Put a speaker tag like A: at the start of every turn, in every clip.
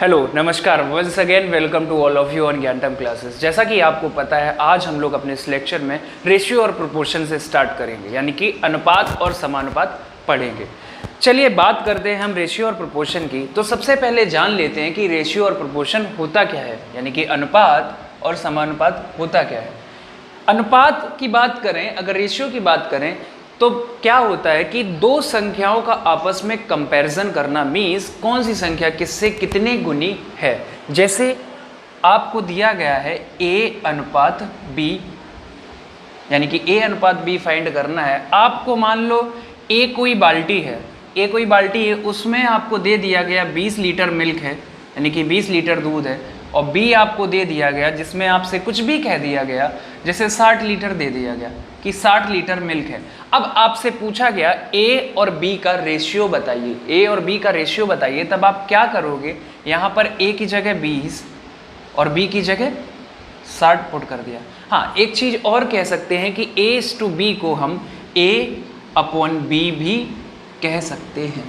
A: Hello नमस्कार, once again welcome to all of you on Gyantam classes. जैसा कि आपको पता है, आज हम लोग अपने इस लेक्चर में रेशियो और प्रोपोर्शन से स्टार्ट करेंगे, यानी कि अनुपात और समानुपात पढ़ेंगे। चलिए बात करते हैं हम रेशियो और प्रोपोर्शन की। तो सबसे पहले जान लेते हैं कि रेशियो और प्रोपोर्शन होता क्या है, यानी कि अनुपात और समानुपात होता क्या है। अनुपात की बात करें, अगर रेशियो की बात करें तो क्या होता है कि दो संख्याओं का आपस में कंपैरिजन करना, मीन्स कौन सी संख्या किससे कितने गुनी है। जैसे आपको दिया गया है a अनुपात b, यानी कि a अनुपात b फाइंड करना है। आपको मान लो a कोई बाल्टी है, उसमें आपको दे दिया गया 20 लीटर मिल्क है, यानी कि 20 लीटर दूध है, और b आपको दे दिया गया जिसमें आपसे कुछ भी कह दिया गया, जैसे 60 लीटर दे दिया गया कि 60 लीटर मिल्क है। अब आपसे पूछा गया a और b का रेशियो बताइए, तब आप क्या करोगे, यहाँ पर a की जगह 20 और b की जगह 60 पुट कर दिया। हाँ, एक चीज़ और कह सकते हैं कि a/b को हम a/b भी कह सकते हैं,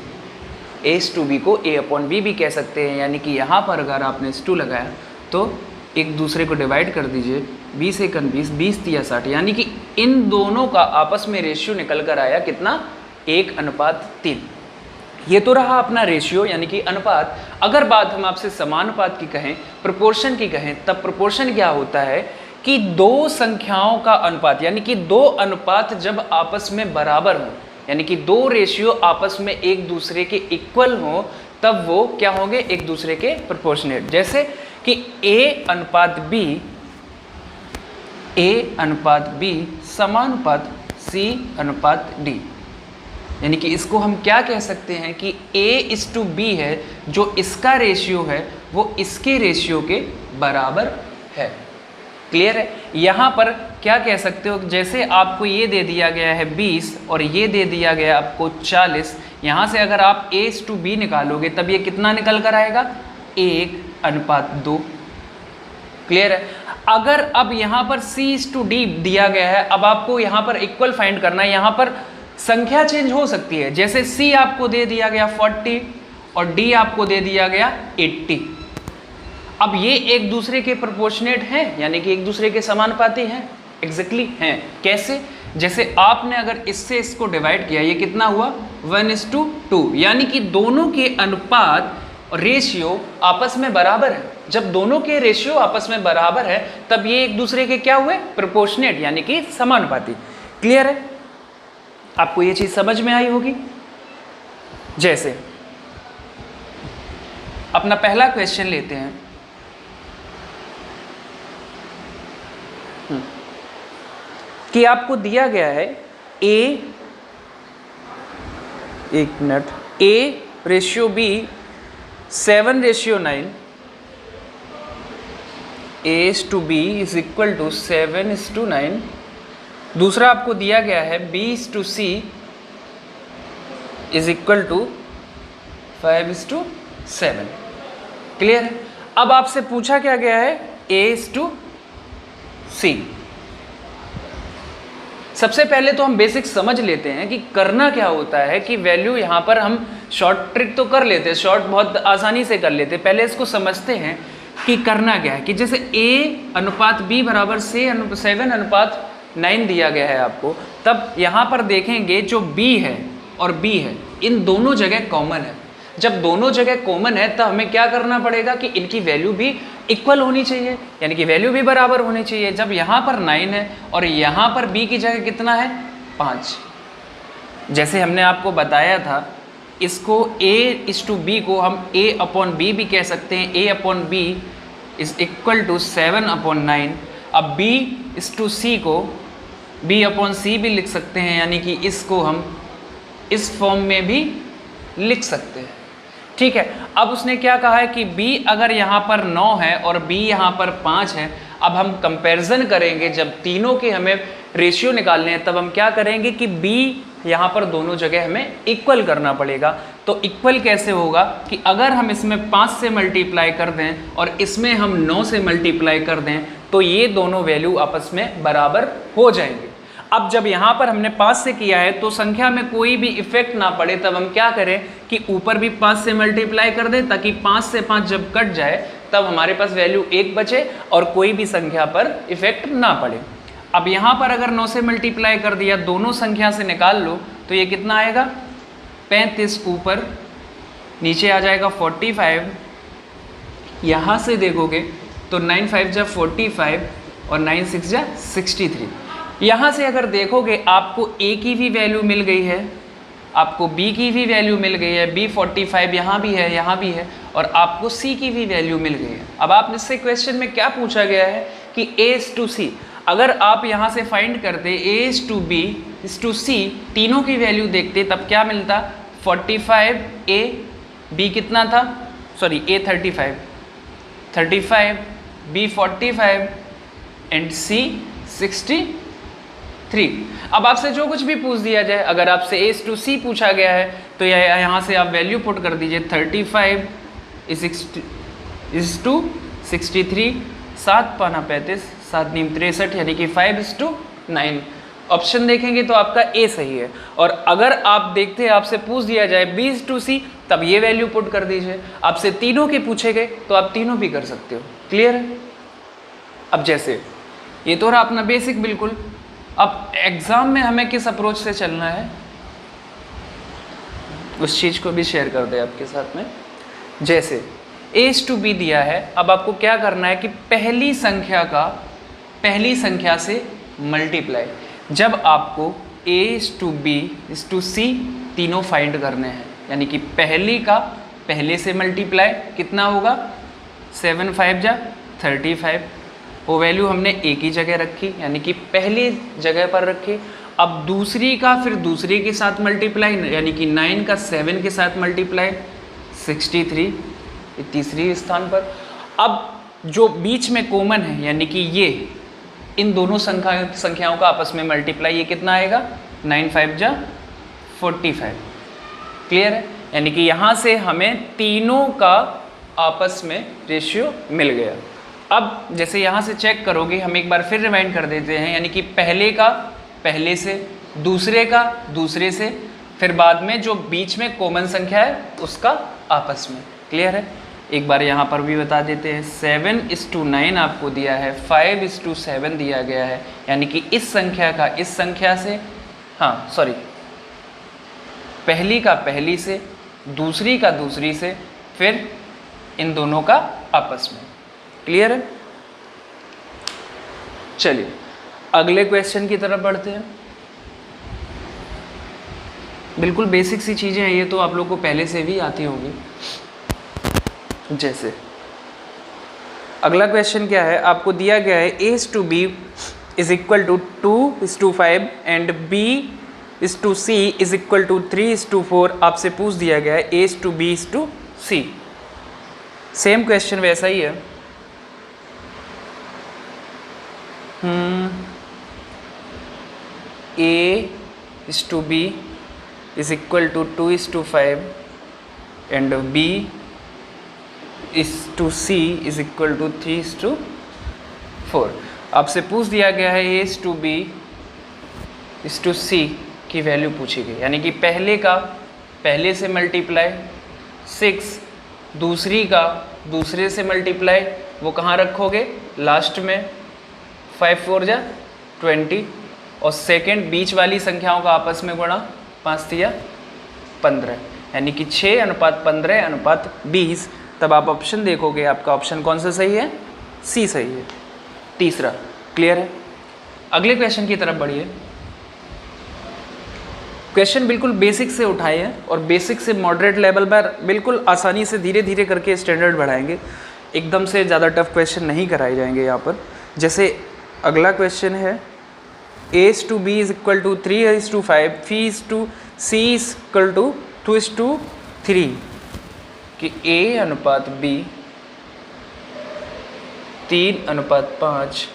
A: a/b को a/b भी कह सकते हैं, यानी कि यहाँ पर अगर आपने s2 लगाया तो एक दूसरे को डिवाइड कर दीजिए, 20 एकन 20, 20 तिया 60, यानी कि इन दोनों का आपस में रेशियो निकल कर आया कितना, 1:3। ये तो रहा अपना रेशियो यानी कि अनुपात। अगर बात हम आपसे समानुपात की कहें, प्रोपोर्शन की कहें, तब प्रोपोर्शन क्या होता है कि दो संख्याओं का अनुपात, यानी कि दो अनुपात जब आपस में बराबर हो, यानी कि दो रेशियो आपस में एक दूसरे के इक्वल हो, तब वो क्या होंगे, एक दूसरे के प्रोपोर्शनेट। जैसे कि a अनुपात b समानुपात c अनुपात d, यानी कि इसको हम क्या कह सकते हैं कि a/b है, जो इसका रेशियो है वो इसके रेशियो के बराबर है। क्लियर है। यहाँ पर क्या कह सकते हो, जैसे आपको ये दे दिया गया है 20 और ये दे दिया गया आपको 40, यहाँ से अगर आप a/b निकालोगे तब ये कितना निकल कर आएगा, 1:2। क्लियर है। अगर अब यहाँ पर c/d दिया गया है, अब आपको यहाँ पर इक्वल फाइंड करना है। यहाँ पर संख्या चेंज हो सकती है, जैसे c आपको दे दिया गया 40 और d आपको दे दिया गया 80। अब ये एक दूसरे के प्रोपोर्शनेट हैं, यानी कि एक दूसरे के समानुपाती हैं। एग्जैक्टली हैं। कैसे, जैसे आपने अगर इससे इसको डिवाइड किया, ये कितना हुआ, 1:2, यानी कि दोनों के अनुपात रेशियो आपस में बराबर है। जब दोनों के रेशियो आपस में बराबर है तब ये एक दूसरे के क्या हुए, प्रोपोर्शनेट, यानी कि समानुपाती। क्लियर है, आपको ये चीज समझ में आई होगी। जैसे अपना पहला क्वेश्चन लेते हैं, कि आपको दिया गया है a/b 7:9, a/b is equal to 7:9। दूसरा आपको दिया गया है b/c is equal to 5:7। Clear है। अब आपसे पूछा क्या गया है, a/c। सबसे पहले तो हम बेसिक समझ लेते हैं कि करना क्या होता है, कि वैल्यू यहाँ पर हम शॉर्ट ट्रिक तो कर लेते हैं, शॉर्ट बहुत आसानी से कर लेते हैं। पहले इसको समझते हैं कि करना क्या है, कि जैसे a/b बराबर 7:9 दिया गया है आपको, तब यहाँ पर देखेंगे जो b है और b है, इन दोनों जगह कॉमन है। जब दोनों जगह कॉमन है तब हमें क्या करना पड़ेगा कि इनकी वैल्यू भी इक्वल होनी चाहिए, यानी कि वैल्यू भी बराबर होनी चाहिए। जब यहाँ पर 9 है और यहाँ पर b की जगह कितना है, 5, जैसे हमने आपको बताया था, इसको a/b को हम a/b भी कह सकते हैं। a/b is equal to 7/9। अब b/c को b/c भी लिख सकते हैं, यानी कि इसको हम इस फॉर्म में भी लिख सकते हैं। ठीक है। अब उसने क्या कहा है कि b अगर यहाँ पर 9 है और b यहाँ पर 5 है, अब हम कंपैरिजन करेंगे, जब तीनों के हमें रेशियो निकालने हैं तब हम क्या करेंगे कि b यहाँ पर दोनों जगह हमें इक्वल करना पड़ेगा। तो इक्वल कैसे होगा कि अगर हम इसमें 5 से मल्टीप्लाई कर दें और इसमें हम 9 से मल्टीप्लाई कर दें तो ये दोनों वैल्यू आपस में बराबर हो जाएंगे। अब जब यहाँ पर हमने 5 से किया है तो संख्या में कोई भी इफेक्ट ना पड़े, तब हम क्या करें कि ऊपर भी 5 से मल्टीप्लाई कर दें, ताकि 5 से 5 जब कट जाए तब हमारे पास वैल्यू 1 बचे और कोई भी संख्या पर इफेक्ट ना पड़े। अब यहाँ पर अगर 9 से मल्टीप्लाई कर दिया, दोनों संख्या से निकाल लो तो ये कितना आएगा 35, ऊपर नीचे आ जाएगा 45। यहाँ से देखोगे तो 9 5 जा 45 और 9 6 जा 63। यहाँ से अगर देखोगे आपको A की भी वैल्यू मिल गई है, आपको B की भी वैल्यू मिल गई है, B 45 यहाँ भी है, यहाँ भी है, और आपको C की भी वैल्यू मिल गई है। अब आप इससे क्वेश्चन में क्या पूछा गया है कि A/C, अगर आप यहाँ से फाइंड करते A/B/C, तीनों की वैल्यू देखते, तब क्या मिलता 45 A, B कितना था, sorry A 35, B 45 and C 63। अब आपसे जो कुछ भी पूछ दिया जाए, अगर आपसे A/C पूछा गया है तो यहाँ से आप वैल्यू पुट कर दीजिए 35 इज टू 63, 7 पाना 35, 7 नीम 63, यानी कि 5:9। ऑप्शन देखेंगे तो आपका ए सही है। और अगर आप देखते हैं आपसे पूछ दिया जाए B/C, तब ये वैल्यू पुट कर दीजिए। आपसे तीनों के पूछे गए तो आप तीनों भी कर सकते हो। क्लियर है? अब जैसे ये तो रहा अपना बेसिक बिल्कुल। अब एग्जाम में हमें किस अप्रोच से चलना है उस चीज़ को भी शेयर कर दे आपके साथ में। जैसे A/B दिया है, अब आपको क्या करना है कि पहली संख्या से मल्टीप्लाई। जब आपको A/B/C तीनों फाइंड करने हैं, यानी कि पहली का पहले से मल्टीप्लाई कितना होगा 7 5 जा 35, वो वैल्यू हमने एक ही जगह रखी, यानी कि पहली जगह पर रखी। अब दूसरी का फिर दूसरे के साथ मल्टीप्लाई, यानी कि 9 का 7 के साथ मल्टीप्लाई 63, तीसरी स्थान पर। अब जो बीच में कॉमन है, यानी कि ये इन दोनों संख्याओं का आपस में मल्टीप्लाई, ये कितना आएगा 9 5 जा 45। क्लियर है? यानी कि यहाँ से हमें तीनों का आपस में रेशियो मिल गया। अब जैसे यहाँ से चेक करोगे, हम एक बार फिर रिमाइंड कर देते हैं, यानी कि पहले का पहले से, दूसरे का दूसरे से, फिर बाद में जो बीच में कॉमन संख्या है उसका आपस में। क्लियर है? एक बार यहाँ पर भी बता देते हैं, 7:9 आपको दिया है, 5:7 दिया गया है, यानी कि इस संख्या का इस संख्या से, हाँ सॉरी, पहली का पहली से, दूसरी का दूसरी से, फिर इन दोनों का आपस में। क्लियर है? चलिए अगले क्वेश्चन की तरफ बढ़ते हैं। बिल्कुल बेसिक सी चीज़ें हैं ये, तो आप लोग को पहले से भी आती होगी। जैसे अगला क्वेश्चन क्या है, आपको दिया गया है A/B is equal to 2:5 and B/C is equal to 3:4। आपसे पूछ दिया गया है A/B/C। सेम क्वेश्चन वैसा ही है। A/B is equal to 2:5 and B/C is equal to 3:4। आपसे पूछ दिया गया है A/B/C की वैल्यू पूछी गई, यानी कि पहले का पहले से मल्टीप्लाई 6, दूसरी का दूसरे से मल्टीप्लाई, वो कहाँ रखोगे लास्ट में, 5 4 जा 20, और सेकेंड बीच वाली संख्याओं का आपस में गुणा 5 3 15, यानी कि 6:15:20। तब आप ऑप्शन देखोगे, आपका ऑप्शन कौन सा सही है, सी सही है, तीसरा। क्लियर है? अगले क्वेश्चन की तरफ बढ़िए। क्वेश्चन बिल्कुल बेसिक से उठाए हैं और बेसिक से मॉडरेट लेवल पर बिल्कुल आसानी से धीरे धीरे करके स्टैंडर्ड बढ़ाएंगे, एकदम से ज़्यादा टफ क्वेश्चन नहीं कराए जाएंगे यहाँ पर। जैसे अगला क्वेश्चन है A/B is equal to 3:5, B/C is equal to 2:3 कि A/B 3:5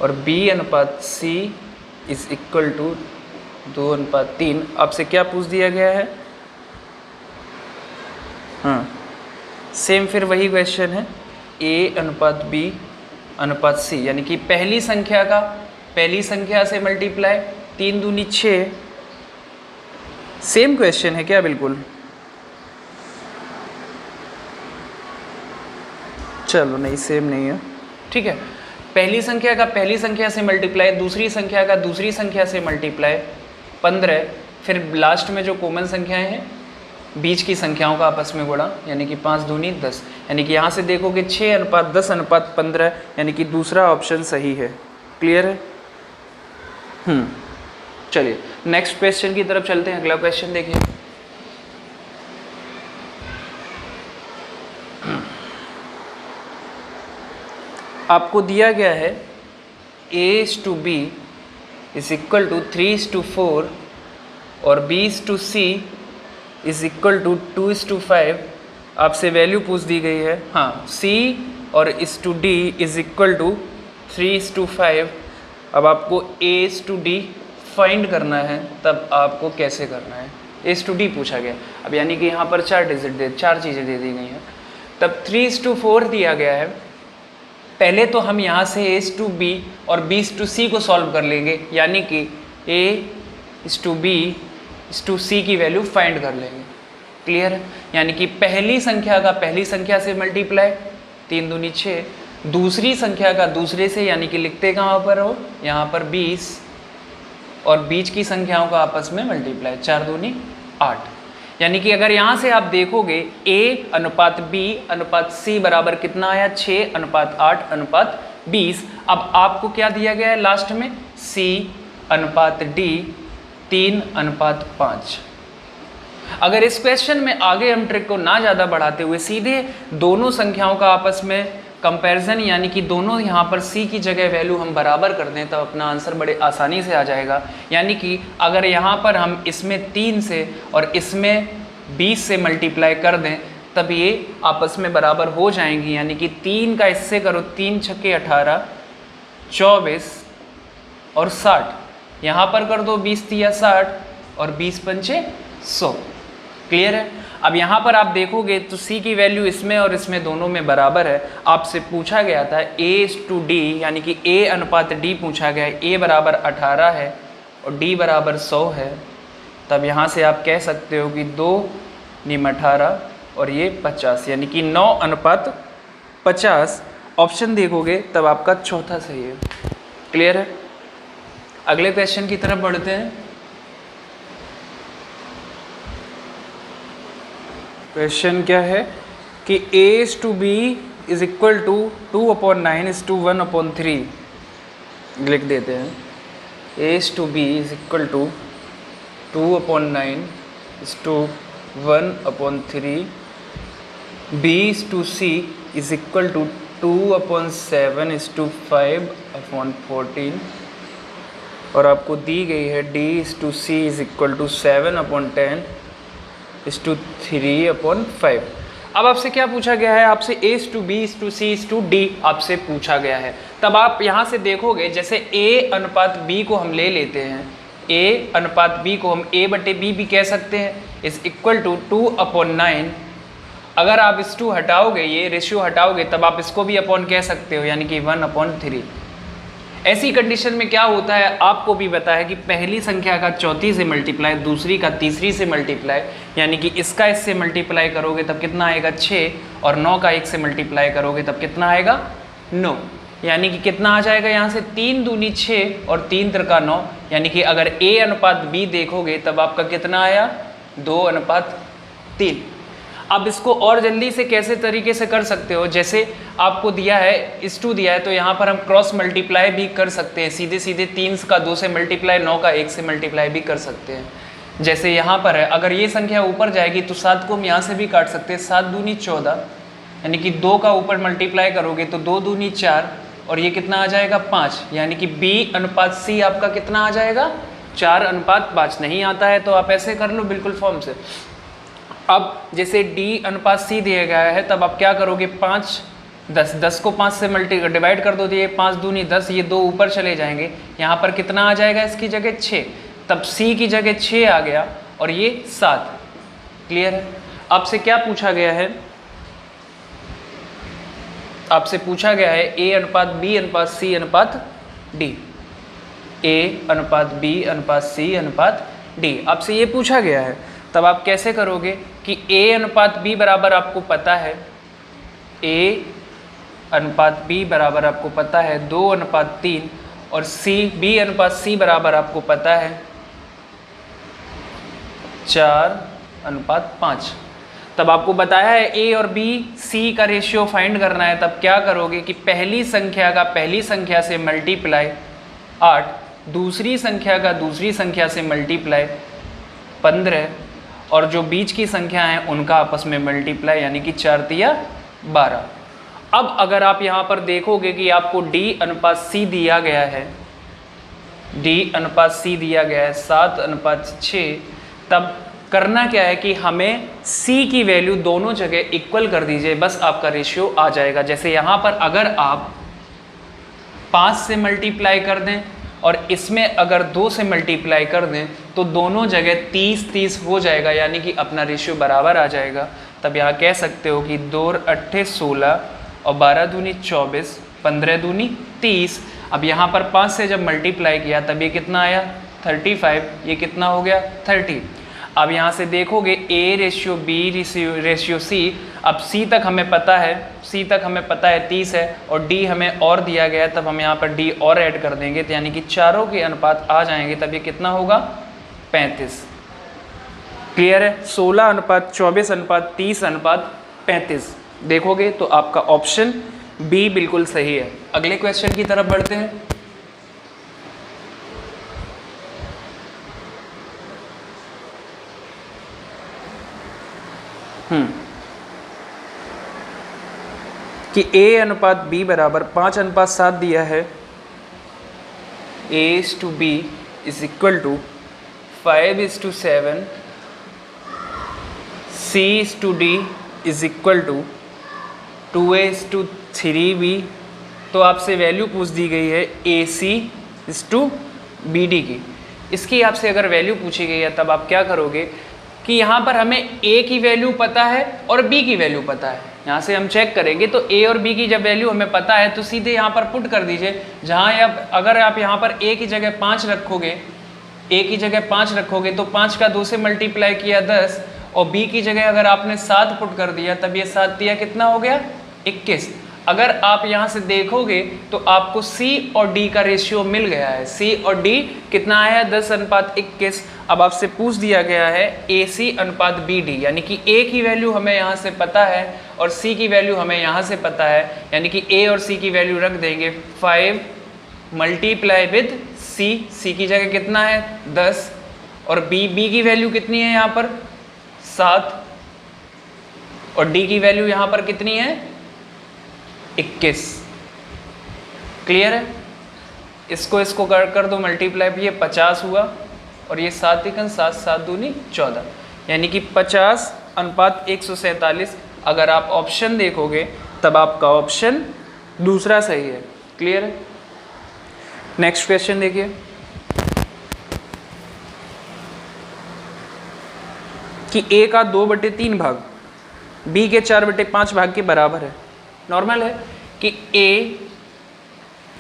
A: और B/C इज इक्वल टू 2:3। आपसे क्या पूछ दिया गया है? हाँ सेम फिर वही क्वेश्चन है, A/B/C, यानी कि पहली संख्या का पहली संख्या से मल्टीप्लाई, 3 दूनी 6। सेम क्वेश्चन है क्या? बिल्कुल। चलो नहीं, सेम नहीं है, ठीक है। पहली संख्या का पहली संख्या से मल्टीप्लाई, दूसरी संख्या का दूसरी संख्या से मल्टीप्लाई 15, फिर लास्ट में जो कॉमन संख्याएं हैं बीच की संख्याओं का आपस में गुणा, यानी कि 5 दूनी 10, यानी कि यहाँ से देखोगे 6:10:15, यानी कि दूसरा ऑप्शन सही है। क्लियर है? चलिए नेक्स्ट क्वेश्चन की तरफ चलते हैं। अगला क्वेश्चन देखिए। आपको दिया गया है a/b इज इक्वल टू 3:4 और b/c इज इक्वल टू 2:5। आपसे वैल्यू पूछ दी गई है, हाँ, c और d इज इक्वल टू 3:5। अब आपको a/d फाइंड करना है, तब आपको कैसे करना है? a/d पूछा गया। अब यानी कि यहाँ पर 4 डिजिट चार चीज़ें दे दी गई हैं, तब 3:4 दिया गया है। पहले तो हम यहाँ से a/b और b/c को सॉल्व कर लेंगे, यानी कि a/b/c की वैल्यू फाइंड कर लेंगे। क्लियर है? यानी कि पहली संख्या का पहली संख्या से मल्टीप्लाई, 3 दूनी 6, दूसरी संख्या का दूसरे से, यानी कि लिखते कहाँ पर हो, यहाँ पर 20, और बीच की संख्याओं का आपस में मल्टीप्लाई, 4 दूनी 8। यानी कि अगर यहाँ से आप देखोगे a/b/c बराबर कितना आया, 6:8:20। अब आपको क्या दिया गया है लास्ट में, c/d 3:5। अगर इस क्वेश्चन में आगे हम ट्रिक को ना ज़्यादा बढ़ाते हुए सीधे दोनों संख्याओं का आपस में कंपैरिजन, यानी कि दोनों यहाँ पर c की जगह वैल्यू हम बराबर कर दें, तब अपना आंसर बड़े आसानी से आ जाएगा। यानी कि अगर यहाँ पर हम इसमें 3 से और इसमें 20 से मल्टीप्लाई कर दें, तब ये आपस में बराबर हो जाएंगी। यानी कि 3 का इससे करो, 3 छक्के 18, 24 और 60। यहाँ पर कर दो 20 तिया 60 और 20 पंचे 100। क्लियर है? अब यहाँ पर आप देखोगे तो c की वैल्यू इसमें और इसमें दोनों में बराबर है। आपसे पूछा गया था a/d, यानी कि a/d पूछा गया है। a बराबर 18 है और d बराबर 100 है। तब यहाँ से आप कह सकते हो कि 2×18 और ये 50, यानी कि 9:50। ऑप्शन देखोगे तब आपका चौथा सही है। क्लियर है? अगले क्वेश्चन की तरफ बढ़ते हैं। क्वेश्चन क्या है कि a/b इज इक्वल टू 2/9:1/3। लिख देते हैं a/b is equal to 2/9:1/3। b/c is equal to 2/7:5/14। और आपको दी गई है d/c इज इक्वल टू 7/10:3/5। अब आपसे क्या पूछा गया है? आपसे a/b/c/d आपसे पूछा गया है। तब आप यहाँ से देखोगे, जैसे a/b को हम ले लेते हैं, a/b को हम a/b भी कह सकते हैं, इज इक्वल टू 2/9। अगर आप इस 2 हटाओगे, ये रेशियो हटाओगे, तब आप इसको भी अपॉन कह सकते हो, यानी कि 1/3। ऐसी कंडीशन में क्या होता है आपको भी पता है कि पहली संख्या का चौथी से मल्टीप्लाई, दूसरी का तीसरी से मल्टीप्लाई, यानी कि इसका इससे मल्टीप्लाई करोगे तब कितना आएगा 6, और 9 का 1 से मल्टीप्लाई करोगे तब कितना आएगा 9। यानी कि कितना आ जाएगा यहाँ से 3 दूनी 6 और 3 त्रिका 9। यानी कि अगर a/b देखोगे तब आपका कितना आया 2/3। अब इसको और जल्दी से कैसे तरीके से कर सकते हो, जैसे आपको दिया है इस 2 दिया है, तो यहाँ पर हम क्रॉस मल्टीप्लाई भी कर सकते हैं। सीधे सीधे 3 का 2 से मल्टीप्लाई, 9 का 1 से मल्टीप्लाई भी कर सकते हैं। जैसे यहाँ पर है, अगर ये संख्या ऊपर जाएगी तो 7 को हम यहाँ से भी काट सकते हैं, 7 दूनी 14, यानी कि 2 का ऊपर मल्टीप्लाई करोगे तो 2 दूनी 4 और ये कितना आ जाएगा 5, यानी कि b/c आपका कितना आ जाएगा 4/5। नहीं आता है तो आप ऐसे कर लो बिल्कुल फॉर्म से। अब जैसे d/c दिया गया है, तब आप क्या करोगे 5 10 को 5 से डिवाइड कर दो तो ये 5 दूनी 10, ये 2 ऊपर चले जाएंगे, यहाँ पर कितना आ जाएगा इसकी जगह 6, तब c की जगह 6 आ गया और ये 7। क्लियर है? आपसे क्या पूछा गया है? आपसे पूछा गया है a/b/c/d। A अनुपात B अनुपात C अनुपात D आपसे ये पूछा गया है, तब आप कैसे करोगे कि A अनुपात B बराबर आपको पता है, A अनुपात B बराबर आपको पता है 2:3 और B अनुपात C बराबर आपको पता है 4:5। तब आपको बताया है A और B C का रेशियो फाइंड करना है, तब क्या करोगे कि पहली संख्या का पहली संख्या से मल्टीप्लाई 8, दूसरी संख्या का दूसरी संख्या से मल्टीप्लाई 15 और जो बीच की संख्या है उनका आपस में मल्टीप्लाई यानी कि 4 तिया 12। अब अगर आप यहाँ पर देखोगे कि आपको D अनुपात C दिया गया है, D अनुपात C दिया गया है 7:6, तब करना क्या है कि हमें C की वैल्यू दोनों जगह इक्वल कर दीजिए, बस आपका रेशियो आ जाएगा। जैसे यहाँ पर अगर आप 5 से मल्टीप्लाई कर दें और इसमें अगर 2 से मल्टीप्लाई कर दें तो दोनों जगह 30-30 हो जाएगा, यानी कि अपना रेशियो बराबर आ जाएगा। तब यहाँ कह सकते हो कि 2 और 8 16 और 12 दूनी 24, 15 दूनी 30। अब यहाँ पर 5 से जब मल्टीप्लाई किया तब ये कितना आया 35, ये कितना हो गया 30। अब यहाँ से देखोगे A ratio B ratio C, अब C तक हमें पता है 30 है और D हमें और दिया गया है, तब हम यहाँ पर D और ऐड कर देंगे तो यानी कि चारों के अनुपात आ जाएंगे, तब ये कितना होगा 35। क्लियर है? 16:24:30:35 देखोगे तो आपका ऑप्शन B बिल्कुल सही है। अगले क्वेश्चन की तरफ बढ़ते हैं। कि A अनुपात B बराबर 5:7 दिया है, A/B is equal to 5:7, C/D is equal to 2:3B। तो आपसे वैल्यू पूछ दी गई है AC/BD की। इसकी आपसे अगर वैल्यू पूछी गई है तब आप क्या करोगे कि यहाँ पर हमें A की वैल्यू पता है और B की वैल्यू पता है। यहाँ से हम चेक करेंगे तो A और B की जब वैल्यू हमें पता है तो सीधे यहाँ पर पुट कर दीजिए। जहाँ अगर आप यहाँ पर A की जगह 5 रखोगे, A की जगह 5 रखोगे तो 5 का 2 से मल्टीप्लाई किया 10 और B की जगह अगर आपने 7 पुट कर दिया तब ये 7 दिया कितना हो गया 21। अगर आप यहाँ से देखोगे तो आपको C और D का रेशियो मिल गया है। C और D कितना आया है 10:21। अब आपसे पूछ दिया गया है AC/BD, यानी कि A की वैल्यू हमें यहाँ से पता है और C की वैल्यू हमें यहाँ से पता है, यानी कि A और C की वैल्यू रख देंगे 5 मल्टीप्लाई विद C की जगह कितना है 10 और B की वैल्यू कितनी है यहाँ पर 7 और D की वैल्यू यहाँ पर कितनी है 21। क्लियर है? इसको कर दो मल्टीप्लाई, ये 50 हुआ और ये 7 × 7 7 दूनी 14, यानी कि 50:147। अगर आप ऑप्शन देखोगे तब आपका ऑप्शन दूसरा सही है। क्लियर है? नेक्स्ट क्वेश्चन देखिए कि A का 2/3 भाग B के 4/5 भाग के बराबर है। नॉर्मल है कि A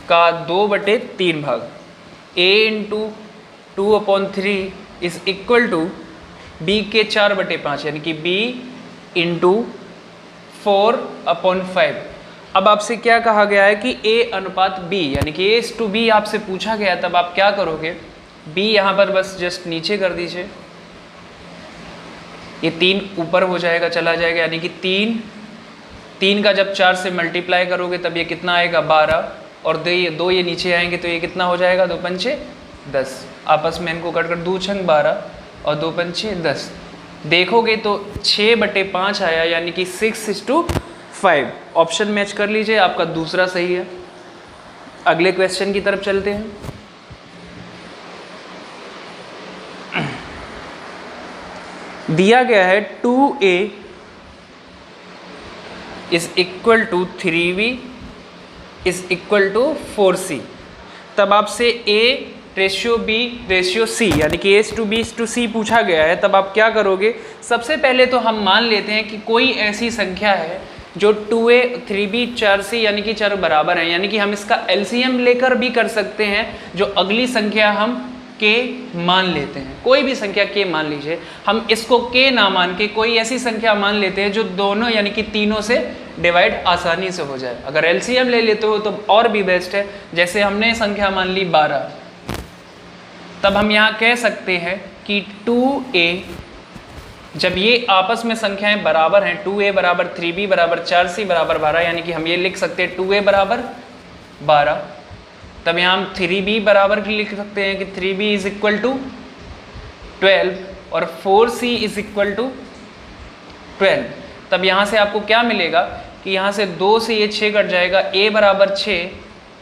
A: का 2/3 भाग A × 2/3 is equal to B के 4/5 यानी कि B × 4/5। अब आपसे क्या कहा गया है कि A अनुपात B यानी कि A/B आपसे पूछा गया, तब आप क्या करोगे B यहाँ पर बस जस्ट नीचे कर दीजिए, ये 3 ऊपर हो जाएगा चला जाएगा, यानी कि 3 का जब 4 से मल्टीप्लाई करोगे तब ये कितना आएगा 12 और 2 ये नीचे आएंगे तो ये कितना हो जाएगा 2 पंचे 10। आपस में इनको कट कर 2 छंग 12 और 2 पंचे 10। देखोगे तो 6/5 आया, यानी कि 6:5। ऑप्शन मैच कर लीजिए, आपका दूसरा सही है। अगले क्वेश्चन की तरफ चलते हैं। दिया गया है 2A is equal to 3B is equal to 4C। तब आपसे A/B/C यानी कि A/B/C पूछा गया है, तब आप क्या करोगे? सबसे पहले तो हम मान लेते हैं कि कोई ऐसी संख्या है जो 2a 3b 4c यानी कि चारों बराबर हैं, यानी कि हम इसका एलसीएम लेकर भी कर सकते हैं। जो अगली संख्या हम k मान लेते हैं, कोई भी संख्या k मान लीजिए, हम इसको k ना मान के कोई ऐसी संख्या मान लेते हैं जो दोनों यानी कि तीनों से डिवाइड आसानी से हो जाए। अगर एलसीएम ले लेते हो तो और भी बेस्ट है। जैसे हमने संख्या मान ली 12, तब हम यहाँ कह सकते हैं कि 2a, जब ये आपस में संख्याएं बराबर हैं, 2a बराबर 3b बराबर 4c बराबर 12, यानी कि हम ये लिख सकते हैं 2a बराबर 12, तब यहाँ हम 3b बराबर भी लिख सकते हैं कि 3b इज इक्वल टू 12 और 4c इज इक्वल टू 12। तब यहाँ से आपको क्या मिलेगा कि यहाँ से 2 से ये 6 कट जाएगा, a बराबर 6,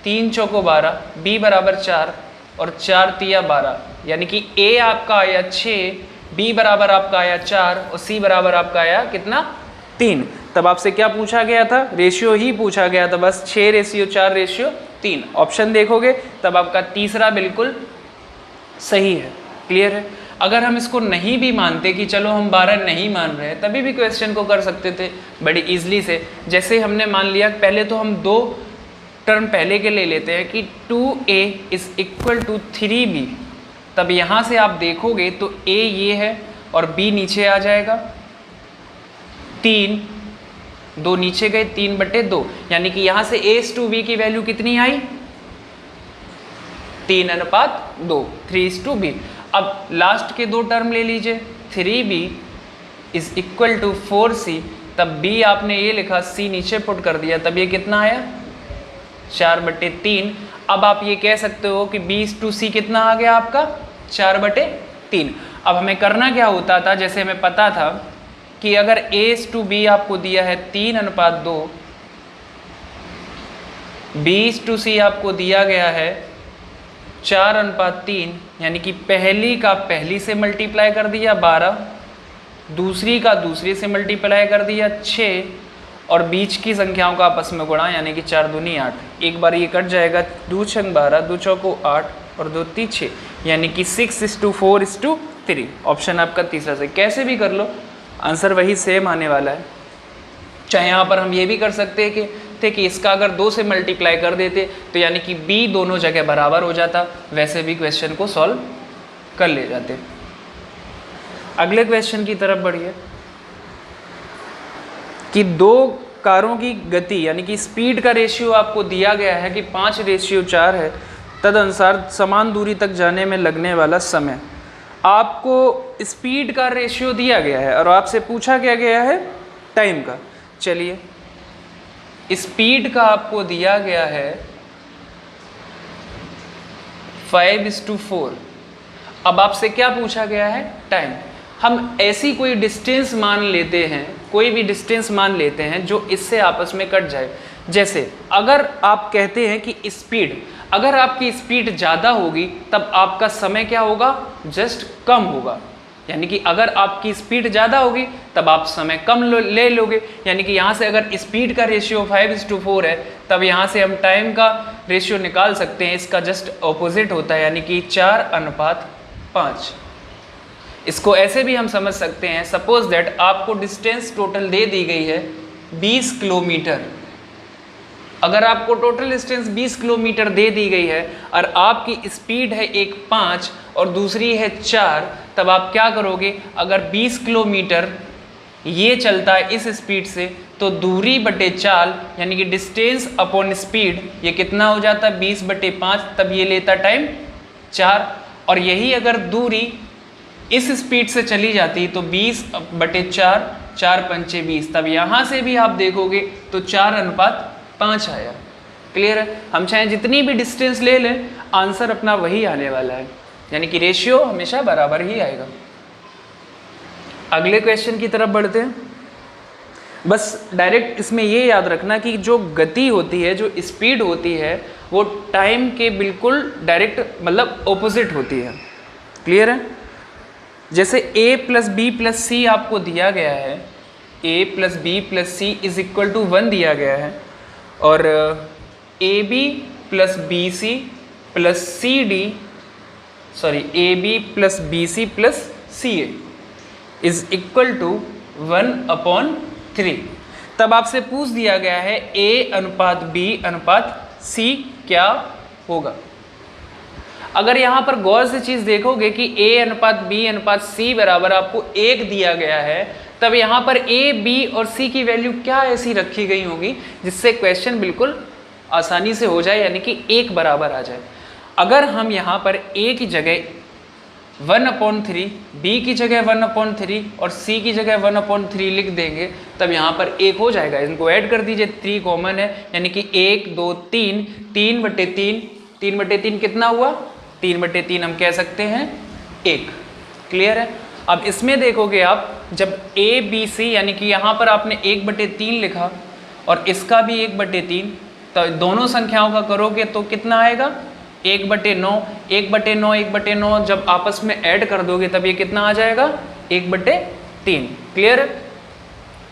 A: 3 चौको 12, b बराबर 4 और 4 तिया 12, यानी कि a आपका आया 6, b बराबर आपका आया 4 और c बराबर आपका आया कितना 3। तब आपसे क्या पूछा गया था? रेशियो ही पूछा गया था, बस 6:4:3। ऑप्शन देखोगे तब आपका तीसरा बिल्कुल सही है। क्लियर है? अगर हम इसको नहीं भी मानते कि चलो हम 12 नहीं मान रहे, तभी भी क्वेश्चन को कर सकते थे बड़ी इजीली से। जैसे हमने मान लिया, पहले तो हम 2 टर्म पहले के ले लेते हैं कि 2a is equal to 3b। तब यहाँ से आप देखोगे तो a ये है और b नीचे आ जाएगा, 3 2 नीचे गए, 3/2, यानी कि यहाँ से a/b की वैल्यू कितनी आई? 3:2, 3:b। अब लास्ट के 2 टर्म ले लीजिए, 3b is equal to 4c, तब b आपने ये लिखा, c नीचे पुट कर दिया, तब ये कितना आया? 4/3। अब आप ये कह सकते हो कि b/c कितना आ गया आपका? 4/3। अब हमें करना क्या होता था, जैसे हमें पता था कि अगर a/b आपको दिया है 3:2, b/c आपको दिया गया है 4:3, यानी कि पहली का पहली से मल्टीप्लाई कर दिया 12, दूसरी का दूसरी से मल्टीप्लाई कर दिया 6 और बीच की संख्याओं का आपस में गुणा, यानी कि 4 दूनी 8। एक बार ये कट जाएगा, 2 छंग 12, 2 चौको 8 और 2 ती 6, यानी कि 6:4:3। ऑप्शन आपका तीसरा से। कैसे भी कर लो आंसर वही सेम आने वाला है। चाहे यहाँ पर हम ये भी कर सकते हैं कि इसका अगर 2 से मल्टीप्लाई कर देते तो यानी कि b दोनों जगह बराबर हो जाता, वैसे भी क्वेश्चन को सॉल्व कर ले जाते। अगले क्वेश्चन की तरफ बढ़िए कि 2 कारों की गति यानी कि स्पीड का रेशियो आपको दिया गया है कि 5:4 है, तदनुसार समान दूरी तक जाने में लगने वाला समय। आपको स्पीड का रेशियो दिया गया है और आपसे पूछा क्या गया है? टाइम का। चलिए, स्पीड का आपको दिया गया है 5:4। अब आपसे क्या पूछा गया है? टाइम। हम ऐसी कोई डिस्टेंस मान लेते हैं, कोई भी डिस्टेंस मान लेते हैं जो इससे आपस में कट जाए। जैसे अगर आप कहते हैं कि स्पीड, अगर आपकी स्पीड ज़्यादा होगी तब आपका समय क्या होगा? जस्ट कम होगा। यानी कि अगर आपकी स्पीड ज़्यादा होगी तब आप समय कम ले लोगे। यानी कि यहाँ से अगर स्पीड का रेशियो 5:4 है, तब यहाँ से हम टाइम का रेशियो निकाल सकते हैं, इसका जस्ट ऑपोजिट होता है, यानी कि 4:5। इसको ऐसे भी हम समझ सकते हैं, सपोज दैट आपको डिस्टेंस टोटल दे दी गई है 20 किलोमीटर। अगर आपको टोटल डिस्टेंस 20 किलोमीटर दे दी गई है और आपकी स्पीड है एक 5 और दूसरी है 4, तब आप क्या करोगे? अगर 20 किलोमीटर ये चलता है इस स्पीड से, तो दूरी बटे चाल यानी कि डिस्टेंस अपॉन स्पीड ये कितना हो जाता है? 20/5, तब ये लेता टाइम 4। और यही अगर दूरी इस स्पीड से चली जाती तो 20/4, 4×5 20, तब यहाँ से भी आप देखोगे तो 4:5 आया। क्लियर है? हम चाहे जितनी भी डिस्टेंस ले लें, आंसर अपना वही आने वाला है, यानी कि रेशियो हमेशा बराबर ही आएगा। अगले क्वेश्चन की तरफ बढ़ते हैं। बस डायरेक्ट इसमें ये याद रखना कि जो गति होती है, जो स्पीड होती है, वो टाइम के बिल्कुल डायरेक्ट मतलब ऑपोजिट होती है। क्लियर है? जैसे a + b + c आपको दिया गया है, a + b + c is equal to 1 दिया गया है, और ab + bc + cd ab + bc + ca is equal to 1/3। तब आपसे पूछ दिया गया है A अनुपात B अनुपात C क्या होगा। अगर यहाँ पर गौर से चीज देखोगे कि A अनुपात B अनुपात C बराबर आपको 1 दिया गया है, तब यहाँ पर A, B और C की वैल्यू क्या ऐसी रखी गई होगी जिससे क्वेश्चन बिल्कुल आसानी से हो जाए, यानी कि 1 बराबर आ जाए। अगर हम यहाँ पर A की जगह 1/3, B की जगह 1/3 और C की जगह 1/3 लिख देंगे, तब यहाँ पर 1 हो जाएगा। इनको ऐड कर दीजिए, 3 कॉमन है, यानी कि 1 2 3, 3/3, 3/3 कितना हुआ, 3/3 हम कह सकते हैं 1। क्लियर है। अब इसमें देखोगे आप, जब A B C यानी कि यहाँ पर आपने 1/3 लिखा और इसका भी 1/3, तो दोनों संख्याओं का करोगे तो कितना आएगा, 1/9, 1/9, 1/9 जब आपस में ऐड कर दोगे तब ये कितना आ जाएगा, 1/3। क्लियर है।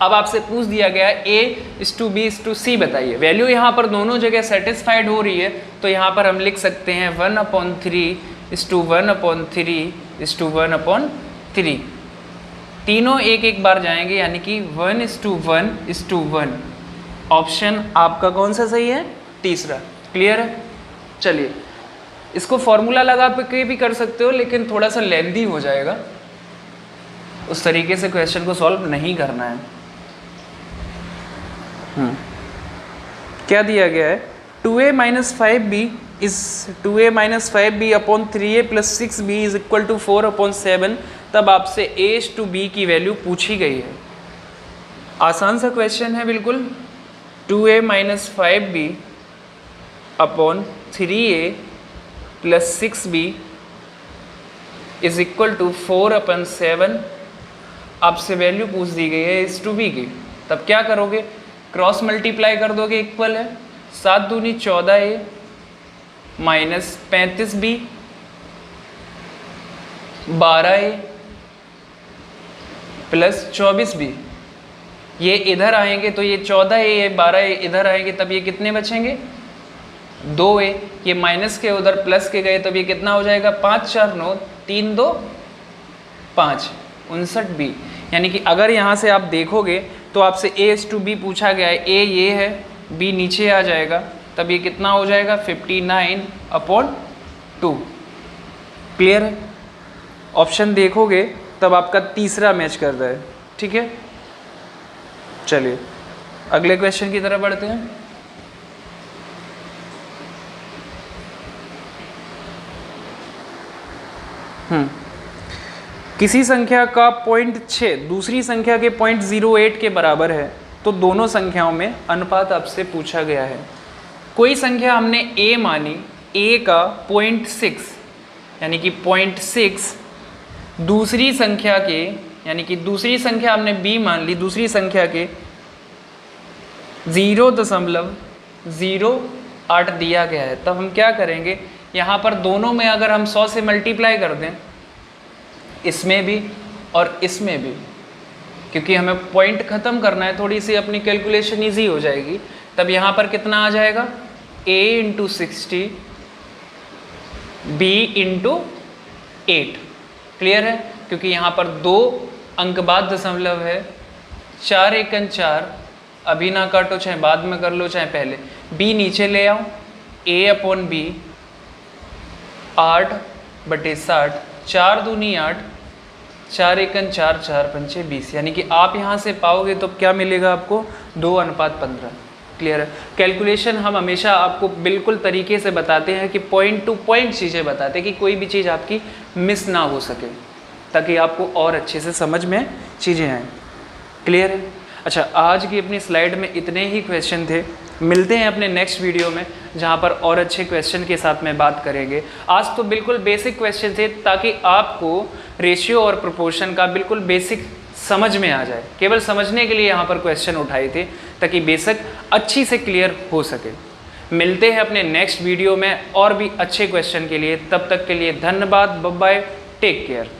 A: अब आपसे पूछ दिया गया A:B:C बताइए। वैल्यू यहाँ पर दोनों जगह सेटिस्फाइड हो रही है, तो यहाँ पर हम लिख सकते हैं 1/3:1/3:1/3। तीनों एक बार जाएंगे, यानी कि 1:1:1। ऑप्शन आपका कौन सा सही है, तीसरा। क्लियर है। चलिए, इसको फॉर्मूला लगा के भी कर सकते हो, लेकिन थोड़ा सा लेंदी हो जाएगा, उस तरीके से क्वेश्चन को सॉल्व नहीं करना है। क्या दिया गया है, 2a - 5b is 2a - 5b upon 3a + 6b is equal to 4/7। तब आपसे A:B की वैल्यू पूछी गई है। आसान सा क्वेश्चन है बिल्कुल। 2a - 5b upon 3a + 6b is equal to 4/7। आपसे वैल्यू पूछ दी गई है A:B की। तब क्या करोगे, क्रॉस मल्टीप्लाई कर दोगे, इक्वल है 7 दूनी 14a minus 35b 12a plus 24b। ये इधर आएंगे तो ये 14a 12a इधर आएंगे, तब ये कितने बचेंगे, 2a। ये माइनस के उधर प्लस के गए, तब ये कितना हो जाएगा, 5 4 9 3 2 5 59b। यानी कि अगर यहाँ से आप देखोगे तो आपसे A:B पूछा गया है, A ये है, B नीचे आ जाएगा, तब ये कितना हो जाएगा, 59/2। क्लियर है। ऑप्शन देखोगे तब आपका तीसरा मैच कर रहा है। ठीक है। चलिए अगले क्वेश्चन की तरफ बढ़ते हैं। किसी संख्या का 0.6 दूसरी संख्या के 0.08 के बराबर है, तो दोनों संख्याओं में अनुपात आपसे पूछा गया है। कोई संख्या हमने A मानी, A का 0.6 यानी कि 0.6 दूसरी संख्या के, यानी कि दूसरी संख्या हमने B मान ली, दूसरी संख्या के 0.08 दिया गया है। तब हम क्या करेंगे, यहाँ पर दोनों में अगर हम 100 से मल्टीप्लाई कर दें, इसमें भी और इसमें भी, क्योंकि हमें पॉइंट ख़त्म करना है, थोड़ी सी अपनी कैलकुलेशन इजी हो जाएगी। तब यहाँ पर कितना आ जाएगा, A × 60 B × 8। क्लियर है। क्योंकि यहाँ पर 2 अंक बाद दशमलव है, 4 × 1 = 4। अभी ना काटो, चाहे बाद में कर लो चाहे पहले। B नीचे ले आओ, A/B 8/60, 4 दूनी 8, 4 × 1 = 4, 4 × 5 = 20। यानी कि आप यहाँ से पाओगे तो क्या मिलेगा आपको, 2:15। क्लियर है। कैलकुलेशन हम हमेशा आपको बिल्कुल तरीके से बताते हैं कि पॉइंट टू पॉइंट चीज़ें बताते हैं कि कोई भी चीज़ आपकी मिस ना हो सके, ताकि आपको और अच्छे से समझ में चीज़ें आएँ। क्लियर है। अच्छा, आज की अपनी स्लाइड में इतने ही क्वेश्चन थे। मिलते हैं अपने नेक्स्ट वीडियो में, जहाँ पर और अच्छे क्वेश्चन के साथ में बात करेंगे। आज तो बिल्कुल बेसिक क्वेश्चन थे, ताकि आपको रेशियो और प्रोपोर्शन का बिल्कुल बेसिक समझ में आ जाए। केवल समझने के लिए यहाँ पर क्वेश्चन उठाए थे, ताकि बेसिक अच्छी से क्लियर हो सके। मिलते हैं अपने नेक्स्ट वीडियो में और भी अच्छे क्वेश्चन के लिए। तब तक के लिए धन्यवाद। Bye bye, take care.